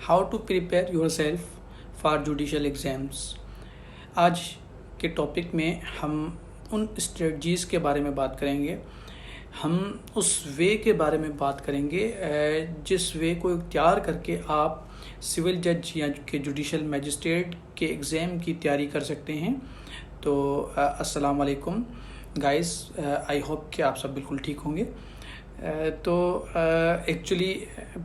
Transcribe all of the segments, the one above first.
How to prepare yourself for judicial exams. आज के topic में हम उन स्ट्रेटजीज़ के बारे में बात करेंगे, हम उस वे के बारे में बात करेंगे जिस वे को इख्तियार करके आप सिविल जज या के जुडिशल मैजिस्ट्रेट के एग्ज़ाम की तैयारी कर सकते हैं। तो अस्सलाम वालेकुम गाइस, आई होप कि आप सब बिल्कुल ठीक होंगे। तो एक्चुअली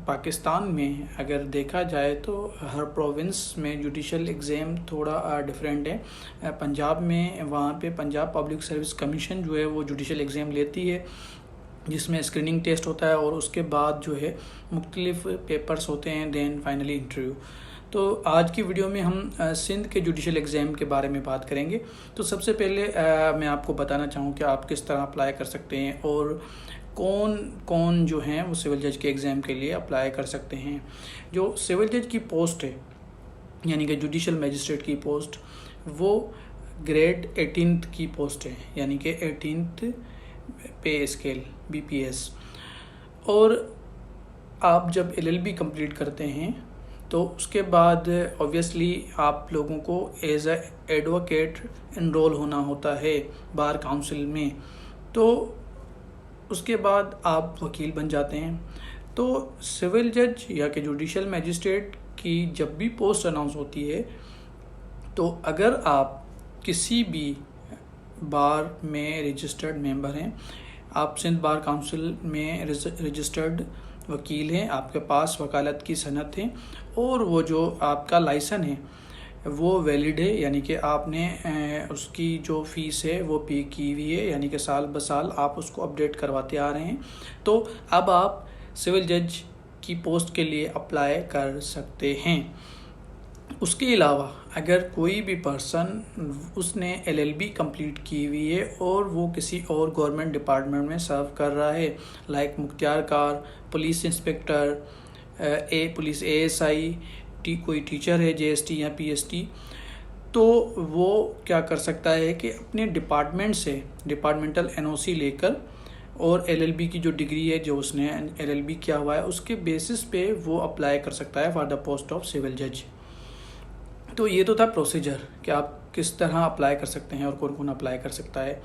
पाकिस्तान में अगर देखा जाए तो हर प्रोविंस में जुडिशल एग्ज़ाम थोड़ा डिफरेंट है। पंजाब में वहाँ पे पंजाब पब्लिक सर्विस कमीशन जो है वो जुडिशल एग्ज़ाम लेती है, जिसमें स्क्रीनिंग टेस्ट होता है और उसके बाद जो है मुख्तलिफ पेपर्स होते हैं, देन फाइनली इंटरव्यू। तो आज की वीडियो में हम सिंध के जुडिशल एग्ज़ाम के बारे में बात करेंगे। तो सबसे पहले मैं आपको बताना चाहूँ कि आप किस तरह अप्लाई कर सकते हैं और कौन कौन जो हैं वो सिविल जज के एग्ज़ाम के लिए अप्लाई कर सकते हैं। जो सिविल जज की पोस्ट है यानी कि जुडिशल मैजिस्ट्रेट की पोस्ट, वो ग्रेड 18 की पोस्ट है, यानी कि 18th पे स्केल BPS। और आप जब LLB कंप्लीट करते हैं तो उसके बाद ऑब्वियसली आप लोगों को एज एडवोकेट एनरोल होना होता है बार काउंसिल में। तो उसके बाद आप वकील बन जाते हैं। तो सिविल जज या कि जुडिशल मैजिस्ट्रेट की जब भी पोस्ट अनाउंस होती है, तो अगर आप किसी भी बार में रजिस्टर्ड मेंबर हैं, आप सिंध बार काउंसिल में रजिस्टर्ड वकील हैं, आपके पास वकालत की सनद है और वो जो आपका लाइसेंस है वो वैलिड है, यानी कि आपने उसकी जो फ़ीस है वो पे की हुई है, यानी कि साल ब साल आप उसको अपडेट करवाते आ रहे हैं, तो अब आप सिविल जज की पोस्ट के लिए अप्लाई कर सकते हैं। उसके अलावा अगर कोई भी पर्सन उसने LLB कंप्लीट की हुई है और वो किसी और गवर्नमेंट डिपार्टमेंट में सर्व कर रहा है, लाइक मुख्तियार कार, पुलिस इंस्पेक्टर, पुलिस ASI, कोई टीचर है JST या PST, तो वो क्या कर सकता है कि अपने डिपार्टमेंट से डिपार्टमेंटल NOC लेकर और LLB की जो डिग्री है जो उसने LLB किया हुआ है उसके बेसिस पे वो अप्लाई कर सकता है for the post of civil जज। तो ये तो था प्रोसीजर कि आप किस तरह अप्लाई कर सकते हैं और कौन कौन अप्लाई कर सकता है।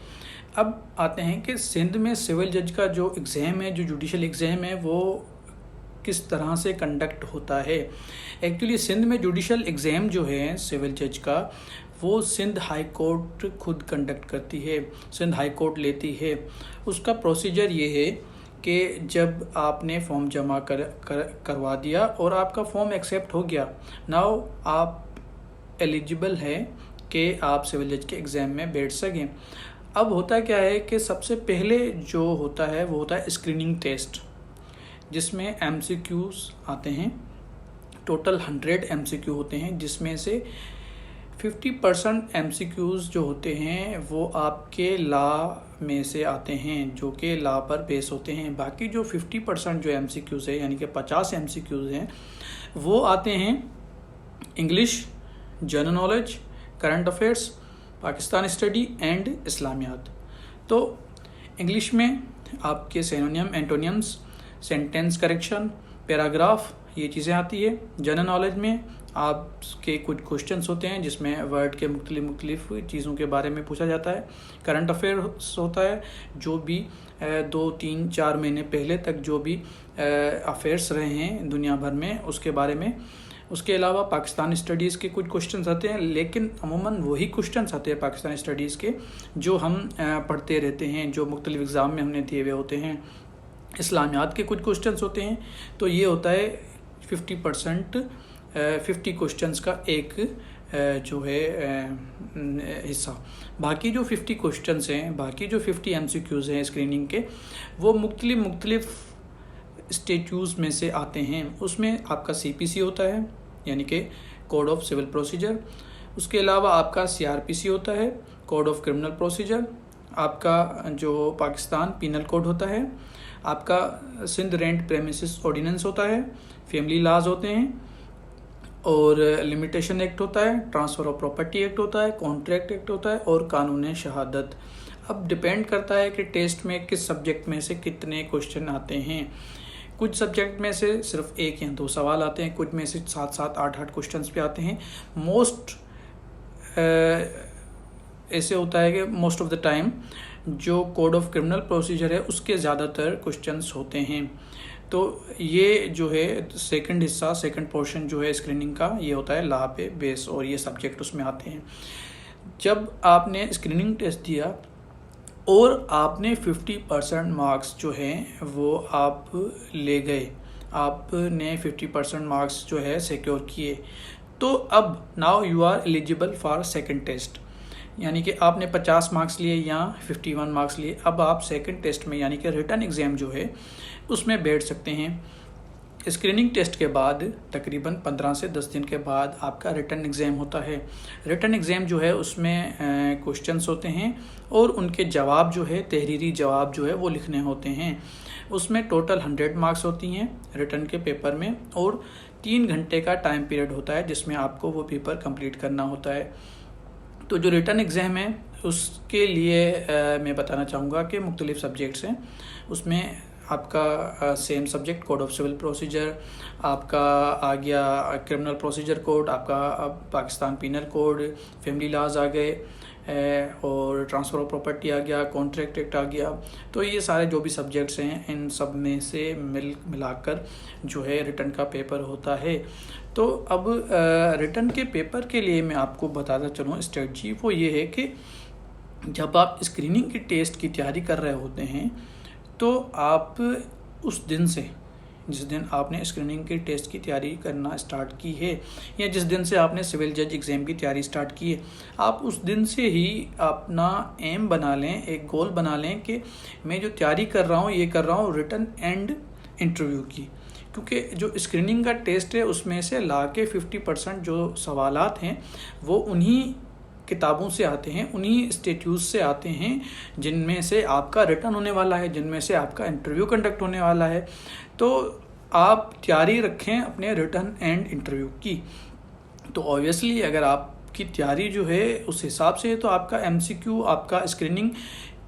अब आते हैं कि सिंध में सिविल जज का जो एग्ज़ाम है, जो जुडिशल एग्ज़ाम है, वो किस तरह से कंडक्ट होता है। एक्चुअली सिंध में जुडिशल एग्ज़ाम जो है सिविल जज का, वो सिंध हाई कोर्ट खुद कंडक्ट करती है, सिंध हाई कोर्ट लेती है। उसका प्रोसीजर ये है कि जब आपने फॉर्म जमा करवा दिया और आपका फॉर्म एक्सेप्ट हो गया, नाउ आप एलिजिबल है कि आप सिविल जज के एग्ज़ाम में बैठ सकें। अब होता क्या है कि सबसे पहले जो होता है वो होता है स्क्रीनिंग टेस्ट, जिसमें MCQs आते हैं। टोटल 100 MCQ होते हैं, जिसमें से 50% MCQs जो होते हैं वो आपके लॉ में से आते हैं, जो कि लॉ पर बेस होते हैं। बाकी जो 50% जो MCQs है, यानी कि 50 MCQs हैं, वो आते हैं English, general knowledge, current affairs, Pakistan study and Islamiyat. तो इंग्लिश में आपके synonym, antonyms, sentence correction, paragraph, ये चीज़ें आती है। जनरल नॉलेज में आपके कुछ क्वेश्चंस होते हैं जिसमें वर्ड के मुख्तलिफ चीज़ों के बारे में पूछा जाता है। करंट अफेयर्स होता है, जो भी 2, 3, 4 महीने पहले तक जो भी अफेयर्स रहे हैं दुनिया भर में उसके बारे में। उसके अलावा पाकिस्तान स्टडीज़ के कुछ क्वेश्चंस आते हैं, लेकिन अमूमन वही क्वेश्चंस आते हैं पाकिस्तान स्टडीज़ के जो हम पढ़ते रहते हैं, जो मुख्तलिफ एग्ज़ाम में हमने दिए हुए होते हैं। इस्लामियात के कुछ क्वेश्चंस होते हैं। तो ये होता है 50% 50 क्वेश्चंस का एक जो है हिस्सा। बाकी जो 50 क्वेश्चंस हैं, बाकी जो 50 MCQs हैं स्क्रीनिंग के, वो मुख्तलिफ स्टेट्यूज़ में से आते हैं। उसमें आपका CPC होता है, यानी कि कोड ऑफ सिविल प्रोसीजर। उसके अलावा आपका CRPC होता है, कोड ऑफ क्रिमिनल प्रोसीजर। आपका जो पाकिस्तान पीनल कोड होता है, आपका सिंध रेंट प्रेमिसेस ऑर्डिनेंस होता है, फैमिली लॉज होते हैं और लिमिटेशन एक्ट होता है, ट्रांसफ़र ऑफ प्रॉपर्टी एक्ट होता है, कॉन्ट्रैक्ट एक्ट होता है और कानून शहादत। अब डिपेंड करता है कि टेस्ट में किस सब्जेक्ट में से कितने क्वेश्चन आते हैं। कुछ सब्जेक्ट में से सिर्फ 1 या 2 सवाल आते हैं, कुछ में से 7-7, 8-8 क्वेश्चंस भी आते हैं। ऐसे होता है कि मोस्ट ऑफ द टाइम जो कोड ऑफ क्रिमिनल प्रोसीजर है उसके ज़्यादातर क्वेश्चंस होते हैं। तो ये जो है सेकंड हिस्सा, सेकंड पोर्शन जो है स्क्रीनिंग का, ये होता है लॉ पे बेस, और ये सब्जेक्ट उसमें आते हैं। जब आपने स्क्रीनिंग टेस्ट दिया और आपने 50% मार्क्स जो हैं वो आप ले गए, आपने 50% मार्क्स जो है सिक्योर किए, तो अब now you are eligible for second test. यानी कि आपने 50 मार्क्स लिए या 51 मार्क्स लिए, अब आप सेकंड टेस्ट में यानी कि रिटन एग्ज़ाम जो है उसमें बैठ सकते हैं। स्क्रीनिंग टेस्ट के बाद तकरीबन 15 से 10 दिन के बाद आपका रिटन एग्ज़ाम होता है। रिटन एग्ज़ाम जो है उसमें क्वेश्चंस होते हैं और उनके जवाब जो है, तहरीरी जवाब जो है वो लिखने होते हैं। उसमें टोटल 100 मार्क्स होती हैं रिटन के पेपर में, और 3 घंटे का टाइम पीरियड होता है जिसमें आपको वो पेपर कंप्लीट करना होता है। तो जो रिटन एग्ज़ाम है उसके लिए मैं बताना चाहूँगा कि मुख्तलिफ सब्जेक्ट्स हैं। उसमें आपका same subject code of civil procedure, आपका आ गया क्रिमिनल प्रोसीजर कोड, आपका Pakistan penal code, family laws आ गए, और ट्रांसफ़र ऑफ प्रॉपर्टी आ गया, कॉन्ट्रैक्ट एक्ट आ गया। तो ये सारे जो भी सब्जेक्ट्स हैं इन सब में से मिलाकर जो है रिटन का पेपर होता है। तो अब रिटन के पेपर के लिए मैं आपको बताता चलूँ स्ट्रेटजी, वो ये है कि जब आप स्क्रीनिंग की टेस्ट की तैयारी कर रहे होते हैं तो आप उस दिन से, जिस दिन आपने स्क्रीनिंग की टेस्ट की तैयारी करना स्टार्ट की है या जिस दिन से आपने सिविल जज एग्ज़ाम की तैयारी स्टार्ट की है, आप उस दिन से ही अपना एम बना लें, एक गोल बना लें कि मैं जो तैयारी कर रहा हूँ ये कर रहा हूँ रिटन एंड इंटरव्यू की। क्योंकि जो स्क्रीनिंग का टेस्ट है उसमें से ला के 50% जो सवालात हैं वो उन्हीं किताबों से आते हैं, उन्हीं इंस्टीट्यूट से आते हैं जिनमें से आपका रिटन होने वाला है, जिनमें से आपका इंटरव्यू कंडक्ट होने वाला है। तो आप तैयारी रखें अपने रिटन एंड इंटरव्यू की। तो ऑब्वियसली अगर आपकी तैयारी जो है उस हिसाब से है तो आपका एमसीक्यू, आपका स्क्रीनिंग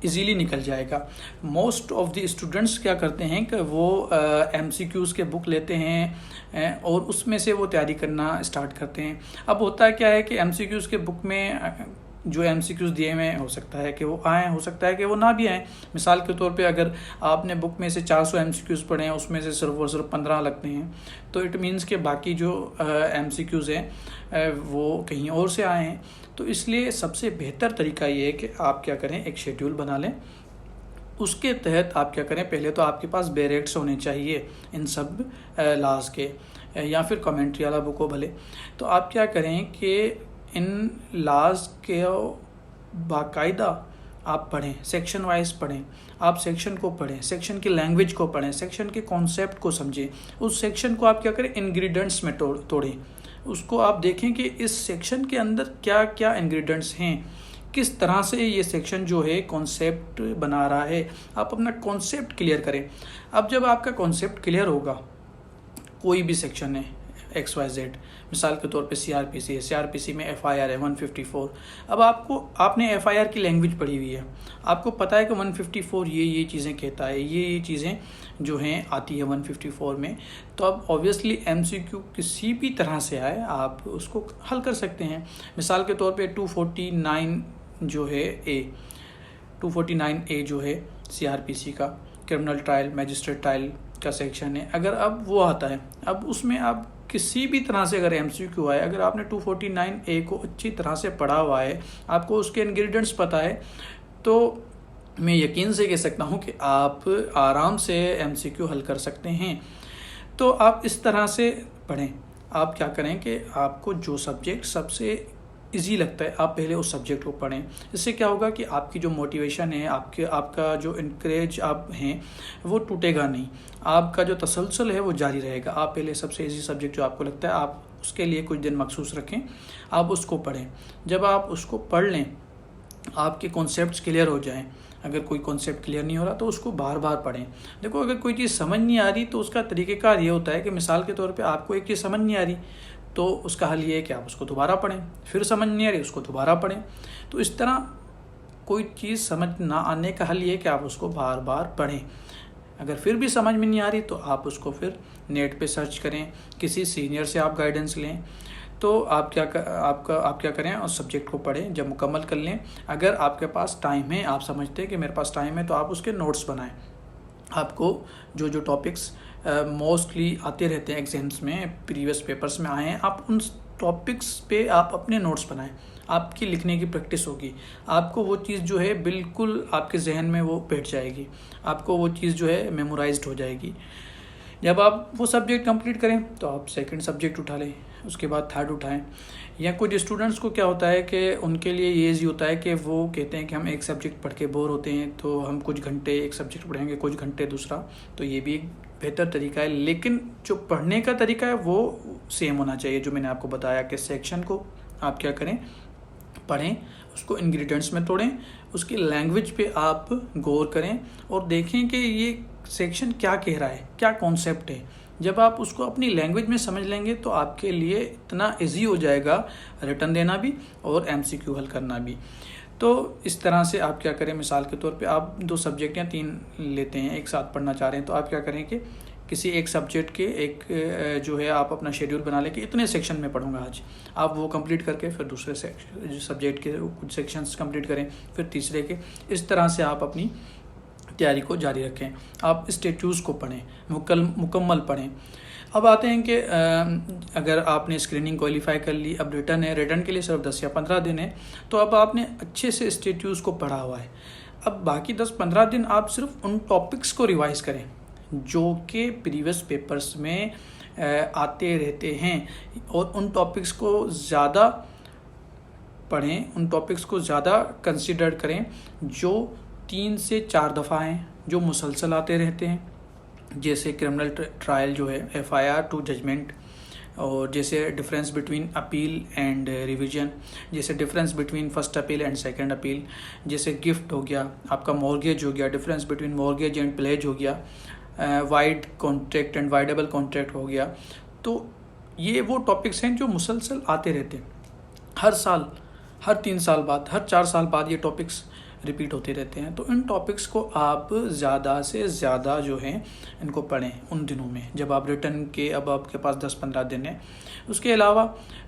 इजीली निकल जाएगा। मोस्ट ऑफ द स्टूडेंट्स क्या करते हैं कि वो एमसीक्यूज़ के बुक लेते हैं और उसमें से वो तैयारी करना स्टार्ट करते हैं। अब होता क्या है कि एमसीक्यूज़ के बुक में जो एमसीक्यूज़ दिए हुए हो सकता है कि वो आएँ, हो सकता है कि वो ना भी आएँ। मिसाल के तौर पे अगर आपने बुक में से 400 एमसीक्यूज़ पढ़े हैं, उसमें से सिर्फ और सिर्फ 15 लगते हैं, तो इट मीन्स के बाकी जो एमसीक्यूज़ हैं वो कहीं और से आए हैं। तो इसलिए सबसे बेहतर तरीका ये है कि आप क्या करें, एक शेड्यूल बना लें। उसके तहत आप क्या करें, पहले तो आपके पास बेरेक्ट्स होने चाहिए इन सब लॉज के, या फिर कमेंट्री वाला बुक हो भले। तो आप क्या करें कि इन लॉज के बाकायदा आप पढ़ें, सेक्शन वाइज पढ़ें। आप सेक्शन को पढ़ें, सेक्शन की लैंग्वेज को पढ़ें, सेक्शन के कॉन्सेप्ट को समझें। उस सेक्शन को आप क्या करें, इंग्रेडिएंट्स में तोड़ें। उसको आप देखें कि इस सेक्शन के अंदर क्या क्या इंग्रेडिएंट्स हैं, किस तरह से ये सेक्शन जो है कॉन्सेप्ट बना रहा है। आप अपना कॉन्सेप्ट क्लियर करें। अब जब आपका कॉन्सेप्ट क्लियर होगा, कोई भी सेक्शन है XYZ, मिसाल के तौर पे CRPC है, CRPC में FIR है 154। अब आपने FIR की लैंग्वेज पढ़ी हुई है, आपको पता है कि 154 ये चीज़ें कहता है, ये चीज़ें जो हैं आती है 154 में। तो अब ऑब्वियसली MCQ किसी भी तरह से आए आप उसको हल कर सकते हैं। मिसाल के तौर पे 249 जो है A जो है CRPC का क्रिमिनल ट्रायल मैजिस्ट्रेट ट्रायल का सेक्शन है, अगर अब वो आता है, अब उसमें आप किसी भी तरह से अगर MCQ आए, अगर आपने 249A को अच्छी तरह से पढ़ा हुआ है, आपको उसके इंग्रेडिएंट्स पता है, तो मैं यकीन से कह सकता हूँ कि आप आराम से MCQ हल कर सकते हैं। तो आप इस तरह से पढ़ें। आप क्या करें कि आपको जो सब्जेक्ट सबसे इजी लगता है आप पहले उस सब्जेक्ट को पढ़ें। इससे क्या होगा कि आपकी जो मोटिवेशन है, आपका जो इनकरेज आप हैं वो टूटेगा नहीं, आपका जो तसलसल है वो जारी रहेगा। आप पहले सबसे इजी सब्जेक्ट जो आपको लगता है आप उसके लिए कुछ दिन मखसूस रखें, आप उसको पढ़ें। जब आप उसको पढ़ लें, आपके कॉन्सेप्ट्स क्लियर हो जाएं। अगर कोई कॉन्सेप्ट क्लियर नहीं हो रहा तो उसको बार बार पढ़ें। देखो, अगर कोई चीज़ समझ नहीं आ रही तो उसका तरीक़ेकार ये होता है कि मिसाल के तौर पे आपको एक चीज़ समझ नहीं आ रही तो उसका हल ये है कि आप उसको दोबारा पढ़ें, फिर समझ नहीं आ रही उसको दोबारा पढ़ें। तो इस तरह कोई चीज़ समझ ना आने का हल ये है कि आप उसको बार बार पढ़ें। अगर फिर भी समझ में नहीं आ रही तो आप उसको फिर नेट पे सर्च करें, किसी सीनियर से आप गाइडेंस लें। तो आप क्या करें, उस सब्जेक्ट को पढ़ें, जब मुकम्मल कर लें, अगर आपके पास टाइम है, आप समझते हैं कि मेरे पास टाइम है, तो आप उसके नोट्स बनाएं। आपको जो टॉपिक्स मोस्टली आते रहते हैं एग्जाम्स में, प्रीवियस पेपर्स में आए हैं, आप उन टॉपिक्स पे आप अपने नोट्स बनाएं। आपकी लिखने की प्रैक्टिस होगी, आपको वो चीज़ जो है बिल्कुल आपके जहन में वो बैठ जाएगी, आपको वो चीज़ जो है मेमोराइज्ड हो जाएगी। जब आप वो सब्जेक्ट कंप्लीट करें तो आप सेकंड सब्जेक्ट उठा लें, उसके बाद थर्ड उठाएं। या कुछ स्टूडेंट्स को क्या होता है कि उनके लिए ये ईजी होता है कि वो कहते हैं कि हम एक सब्जेक्ट पढ़ के बोर होते हैं, तो हम कुछ घंटे एक सब्जेक्ट पढ़ेंगे, कुछ घंटे दूसरा। तो ये भी एक बेहतर तरीका है, लेकिन जो पढ़ने का तरीका है वो सेम होना चाहिए। जो मैंने आपको बताया कि सेक्शन को आप क्या करें, पढ़ें, उसको इंग्रेडिएंट्स में तोड़ें, उसकी लैंग्वेज पे आप गौर करें और देखें कि ये सेक्शन क्या कह रहा है, क्या कॉन्सेप्ट है। जब आप उसको अपनी लैंग्वेज में समझ लेंगे तो आपके लिए इतना इजी हो जाएगा रिटर्न देना भी और एमसीक्यू हल करना भी। तो इस तरह से आप क्या करें, मिसाल के तौर पे आप 2 सब्जेक्ट या 3 लेते हैं, एक साथ पढ़ना चाह रहे हैं, तो आप क्या करें कि किसी एक सब्जेक्ट के एक जो है आप अपना शेड्यूल बना लें कि इतने सेक्शन में पढ़ूंगा आज। आप वो कंप्लीट करके फिर दूसरे सब्जेक्ट के कुछ सेक्शंस कंप्लीट करें, फिर तीसरे के। इस तरह से आप अपनी तैयारी को जारी रखें। आप स्टेट्यूज़ को पढ़ें, मुकम्मल पढ़ें। अब आते हैं कि अगर आपने स्क्रीनिंग क्वालिफाई कर ली, अब रिटर्न है, रिटर्न के लिए सिर्फ 10 या 15 दिन है, तो अब आपने अच्छे से स्टेट्यूज़ को पढ़ा हुआ है। अब बाकी 10-15 दिन आप सिर्फ उन टॉपिक्स को रिवाइज करें जो कि प्रीवियस पेपर्स में आते रहते हैं, और उन टॉपिक्स को ज़्यादा पढ़ें, उन टॉपिक्स को ज़्यादा कंसिडर करें जो 3 से 4 दफ़ा हैं, जो मुसलसल आते रहते हैं, जैसे क्रिमिनल ट्रायल जो है FIR टू जजमेंट, और जैसे difference between appeal and revision, जैसे difference between first appeal and second appeal, जैसे गिफ्ट हो गया, आपका मॉर्गेज हो गया, difference between mortgage and pledge हो गया, void contract and voidable contract हो गया। तो ये वो टॉपिक्स हैं जो मुसलसल आते रहते हैं, हर साल, हर 3 साल बाद, हर 4 साल बाद ये टॉपिक्स रिपीट होते रहते हैं। तो इन टॉपिक्स को आप ज़्यादा से ज़्यादा जो है इनको पढ़ें उन दिनों में जब आप रिटर्न के, अब आपके पास 10-15 दिन है। उसके अलावा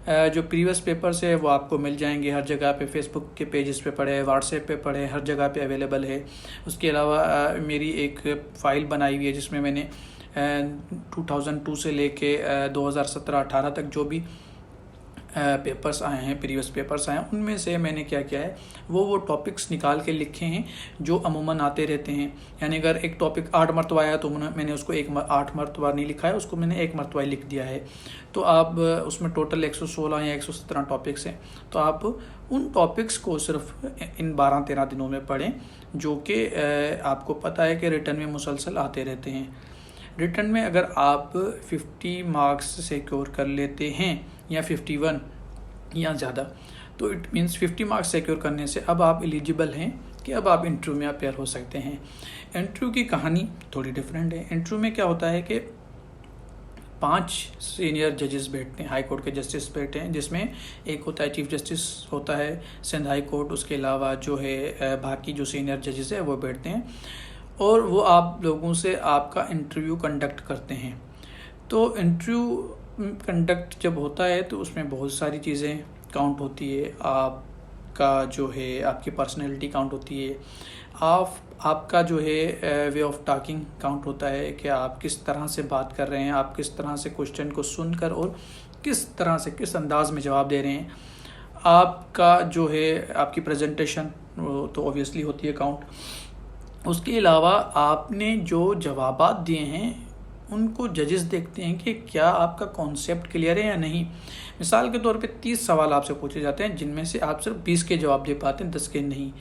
जो प्रीवियस पेपर्स है वो आपको मिल जाएंगे हर जगह पे, फेसबुक के पेजेस पे पढ़े, व्हाट्सएप पे पढ़े, हर जगह पे अवेलेबल है। उसके अलावा मेरी एक फ़ाइल बनाई हुई है जिसमें मैंने 2002 से लेके 2017-18 तक जो भी पेपर्स आए हैं, प्रीवियस पेपर्स आए हैं, उनमें से मैंने क्या किया है, वो टॉपिक्स निकाल के लिखे हैं जो अमूमन आते रहते हैं। यानी अगर एक टॉपिक 8 मरतबा आया तो मैंने उसको 8 मरतबा नहीं लिखा है, उसको मैंने 1 मरतबा लिख दिया है। तो आप उसमें टोटल 116 या 117 टॉपिक्स हैं, तो आप उन टॉपिक्स को सिर्फ इन 12-13 दिनों में पढ़ें, जो कि आपको पता है कि रिटर्न में मुसलसल आते रहते हैं। रिटर्न में अगर आप 50 मार्क्स सिक्योर कर लेते हैं या 51 या ज़्यादा, तो इट मीन्स 50 मार्क्स सिक्योर करने से अब आप एलिजिबल हैं कि अब आप इंटरव्यू में अपेयर हो सकते हैं। इंटरव्यू की कहानी थोड़ी डिफरेंट है। इंटरव्यू में क्या होता है कि 5 सीनियर जजेस बैठते हैं, हाई कोर्ट के जस्टिस बैठते हैं, जिसमें एक होता है चीफ जस्टिस होता है सिंध हाई कोर्ट, उसके अलावा जो है बाकी जो सीनियर जजेस है वो बैठते हैं, और वो आप लोगों से आपका इंटरव्यू कंडक्ट करते हैं। तो इंटरव्यू कंडक्ट जब होता है तो उसमें बहुत सारी चीज़ें काउंट होती है। आपका जो है आपकी पर्सनैलिटी काउंट होती है, आपका जो है वे ऑफ टॉकिंग काउंट होता है कि आप किस तरह से बात कर रहे हैं, आप किस तरह से क्वेश्चन को सुनकर और किस तरह से किस अंदाज में जवाब दे रहे हैं। आपका जो है आपकी प्रेजेंटेशन तो ऑब्वियसली होती है काउंट। उसके अलावा आपने जो जवाबात दिए हैं उनको जजेस देखते हैं कि क्या आपका कॉन्सेप्ट क्लियर है या नहीं। मिसाल के तौर पे 30 सवाल आपसे पूछे जाते हैं, जिनमें से आप सिर्फ 20 के जवाब दे पाते हैं, 10 के नहीं।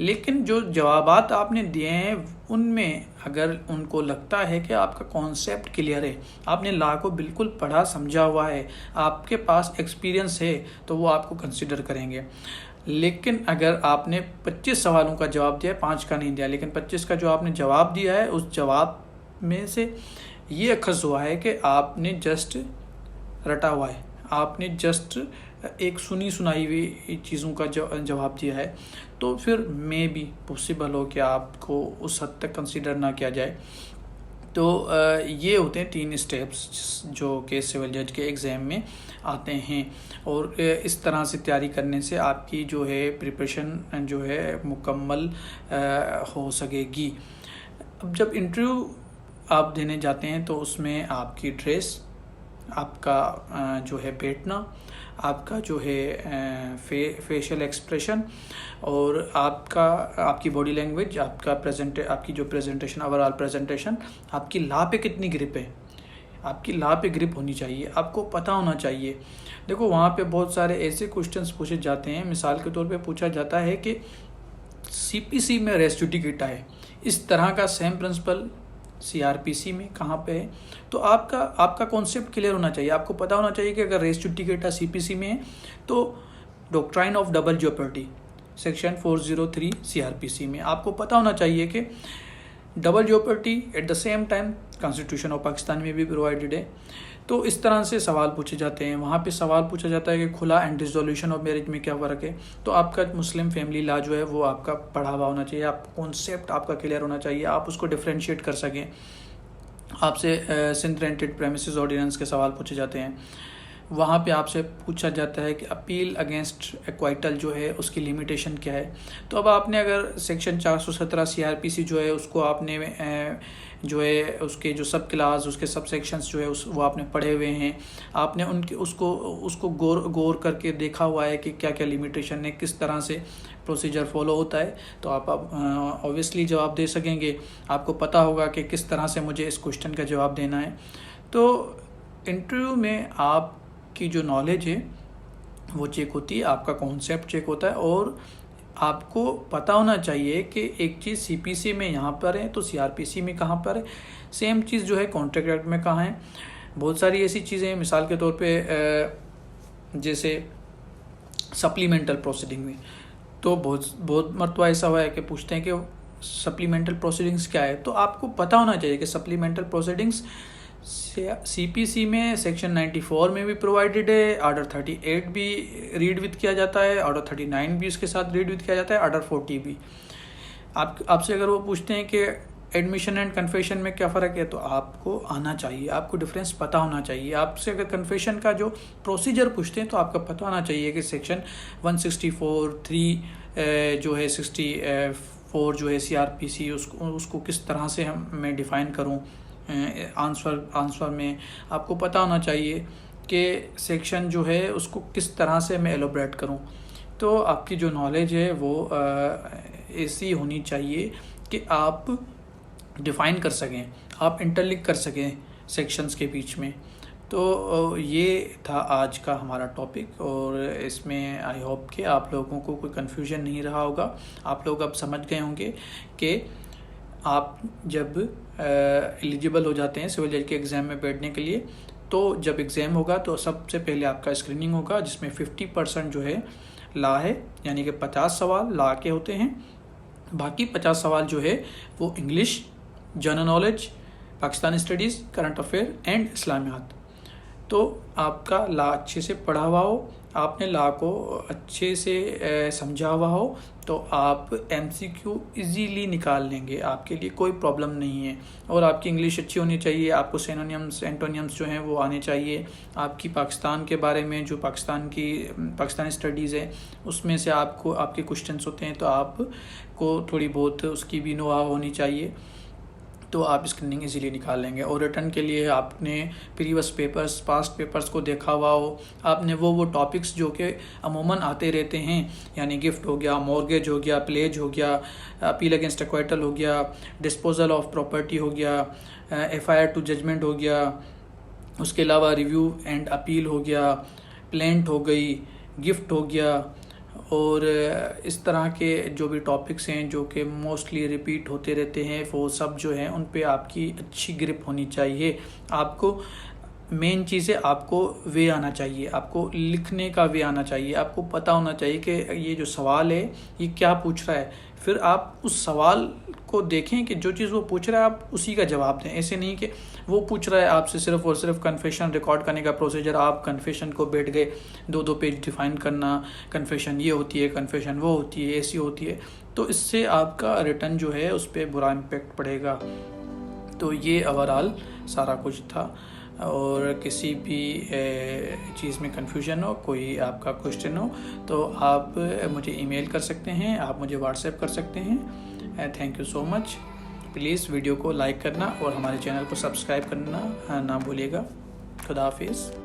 लेकिन जो जवाबात आपने दिए हैं उनमें अगर उनको लगता है कि आपका कॉन्सेप्ट क्लियर है, आपने लॉ को बिल्कुल पढ़ा समझा हुआ है, आपके पास एक्सपीरियंस है, तो वो आपको कंसिडर करेंगे। लेकिन अगर आपने 25 सवालों का जवाब दिया, 5 का नहीं दिया, लेकिन 25 का जो आपने जवाब दिया है उस जवाब में से ये अखज़ हुआ है कि आपने जस्ट रटा हुआ है, आपने जस्ट एक सुनी सुनाई हुई चीज़ों का जवाब दिया है, तो फिर मे भी पॉसिबल हो कि आपको उस हद तक कंसीडर ना किया जाए। तो ये होते हैं 3 स्टेप्स जो कि सिविल जज के एग्ज़ाम में आते हैं, और इस तरह से तैयारी करने से आपकी जो है प्रिपरेशन जो है मुकम्मल हो सकेगी। अब जब इंटरव्यू आप देने जाते हैं तो उसमें आपकी ड्रेस, आपका जो है बैठना, आपका जो है फेशियल एक्सप्रेशन, और आपकी बॉडी लैंग्वेज, आपकी जो प्रेजेंटेशन, ओवरऑल प्रेजेंटेशन, आपकी ला पे कितनी ग्रिप है, आपकी ला पे ग्रिप होनी चाहिए, आपको पता होना चाहिए। देखो वहाँ पे बहुत सारे ऐसे क्वेश्चंस पूछे जाते हैं, मिसाल के तौर पे पूछा जाता है कि सीपीसी में रेस जुडिकेटा है, इस तरह का सेम प्रिंसिपल सीआरपीसी में कहाँ पे है। तो आपका कॉन्सेप्ट क्लियर होना चाहिए, आपको पता होना चाहिए कि अगर रेस जुडिकेटा सीपीसी में है तो doctrine of double jeopardy section 403 CrPC में आपको पता होना चाहिए कि double jeopardy at the same time constitution of Pakistan में भी प्रोवाइडेड है। तो इस तरह से सवाल पूछे जाते हैं। वहाँ पे सवाल पूछा जाता है कि खुला एंड डिसोल्यूशन ऑफ मैरिज में क्या फ़र्क है। तो आपका मुस्लिम फैमिली लॉ जो है वो आपका पढ़ा हुआ होना चाहिए, आप कॉन्सेप्ट आपका क्लियर होना चाहिए, आप उसको डिफ्रेंशिएट कर सकें। आपसे सिंध रेंटेड प्रेमिसेस ऑर्डिनेंस के सवाल पूछे जाते हैं। वहाँ पे आपसे पूछा जाता है कि अपील अगेंस्ट एक्वाइटल जो है उसकी लिमिटेशन क्या है। तो अब आपने अगर सेक्शन 417 सीआरपीसी जो है उसको आपने जो है उसके जो सब क्लास, उसके सब सेक्शंस जो है वो आपने पढ़े हुए हैं, आपने उसको गौर करके देखा हुआ है कि क्या क्या लिमिटेशन है, किस तरह से प्रोसीजर फॉलो होता है। तो आप ऑब्वियसली जवाब दे सकेंगे, आपको पता होगा कि किस तरह से मुझे इस क्वेश्चन का जवाब देना है। तो इंटरव्यू में आपकी जो नॉलेज है वो चेक होती है, आपका कॉन्सेप्ट चेक होता है, और आपको पता होना चाहिए कि एक चीज़ सीपीसी में यहाँ पर है तो सीआरपीसी में कहाँ पर है, सेम चीज़ जो है कॉन्ट्रैक्ट एक्ट में कहाँ है। बहुत सारी ऐसी चीज़ें हैं, मिसाल के तौर पे जैसे सप्लीमेंटल प्रोसीडिंग में तो बहुत मरतबा ऐसा हुआ है कि पूछते हैं कि सप्लीमेंटल प्रोसीडिंग्स क्या है। तो आपको पता होना चाहिए कि सप्लीमेंटल प्रोसीडिंग्स सीपीसी में सेक्शन 94 में भी प्रोवाइडेड है, ऑर्डर 38 भी रीड विद किया जाता है, ऑर्डर 39 भी उसके साथ रीड विद किया जाता है, ऑर्डर 40 भी। आपसे अगर वो पूछते हैं कि एडमिशन एंड कन्फेशन में क्या फ़र्क है, तो आपको आना चाहिए, आपको डिफरेंस पता होना चाहिए। आपसे अगर कन्फेशन का जो प्रोसीजर पूछते हैं तो आपका पता होना चाहिए कि सेक्शन 164(3) जो है 64 जो है सीआरपीसी उसको किस तरह से मैं डिफ़ाइन करूँ। आंसर में आपको पता होना चाहिए कि सेक्शन जो है उसको किस तरह से मैं एलोब्रेट करूं। तो आपकी जो नॉलेज है वो ऐसी होनी चाहिए कि आप डिफ़ाइन कर सकें, आप इंटरलिंक कर सकें सेक्शंस के बीच में। तो ये था आज का हमारा टॉपिक, और इसमें आई होप कि आप लोगों को कोई कन्फ्यूजन नहीं रहा होगा। आप लोग अब समझ गए होंगे कि आप जब एलिजिबल हो जाते हैं सिविल जज के एग्ज़ाम में बैठने के लिए, तो जब एग्ज़ाम होगा तो सबसे पहले आपका स्क्रीनिंग होगा, जिसमें 50% जो है ला है, यानी कि 50 सवाल ला के होते हैं, बाकी 50 सवाल जो है वो English, general knowledge, Pakistani studies, current affair and Islamiyat. तो आपका ला अच्छे से पढ़ा हुआ हो, आपने ला को अच्छे से समझा हुआ हो, तो आप एमसीक्यू इजीली निकाल लेंगे, आपके लिए कोई प्रॉब्लम नहीं है। और आपकी इंग्लिश अच्छी होनी चाहिए, आपको सिनोनिम्स एंटोनिम्स जो हैं वो आने चाहिए। आपकी पाकिस्तान के बारे में जो पाकिस्तानी स्टडीज़ है उसमें से आपके क्वेश्चंस होते हैं, तो आपको थोड़ी बहुत उसकी भी नोहा होनी चाहिए, तो आप स्क्रीनिंग इजीली निकाल लेंगे। और रिटर्न के लिए आपने प्रीवियस पेपर्स, पास्ट पेपर्स को देखा हुआ हो, आपने वो टॉपिक्स जो कि अमूमन आते रहते हैं, यानी गिफ्ट हो गया, मॉर्गेज हो गया, प्लेज हो गया, अपील अगेंस्ट एक्वाइटल हो गया, डिस्पोजल ऑफ प्रॉपर्टी हो गया, एफआईआर टू जजमेंट हो गया, उसके अलावा रिव्यू एंड अपील हो गया, प्लेंट हो गई, गिफ्ट हो गया, और इस तरह के जो भी टॉपिक्स हैं जो कि मोस्टली रिपीट होते रहते हैं, वो सब जो हैं उन पे आपकी अच्छी ग्रिप होनी चाहिए। आपको मेन चीज़ है, आपको वे आना चाहिए, आपको लिखने का वे आना चाहिए, आपको पता होना चाहिए कि ये जो सवाल है ये क्या पूछ रहा है। फिर आप उस सवाल को देखें कि जो चीज़ वो पूछ रहा है आप उसी का जवाब दें। ऐसे नहीं कि वो पूछ रहा है आपसे सिर्फ और सिर्फ कन्फेशन रिकॉर्ड करने का प्रोसीजर, आप कन्फेशन को बैठ गए 2-2 पेज डिफाइन करना, कन्फेशन ये होती है, कन्फेशन वो होती है, ऐसी होती है, तो इससे आपका रिटर्न जो है उस पर बुरा इम्पेक्ट पड़ेगा। तो ये ओवरऑल सारा कुछ था। और किसी भी चीज़ में कन्फ्यूजन हो, कोई आपका क्वेश्चन हो, तो आप मुझे ईमेल कर सकते हैं, आप मुझे व्हाट्सएप कर सकते हैं। Thank you so much. Please video को लाइक करना और हमारे चैनल को सब्सक्राइब करना ना भूलिएगा। खुदा हाफिज़।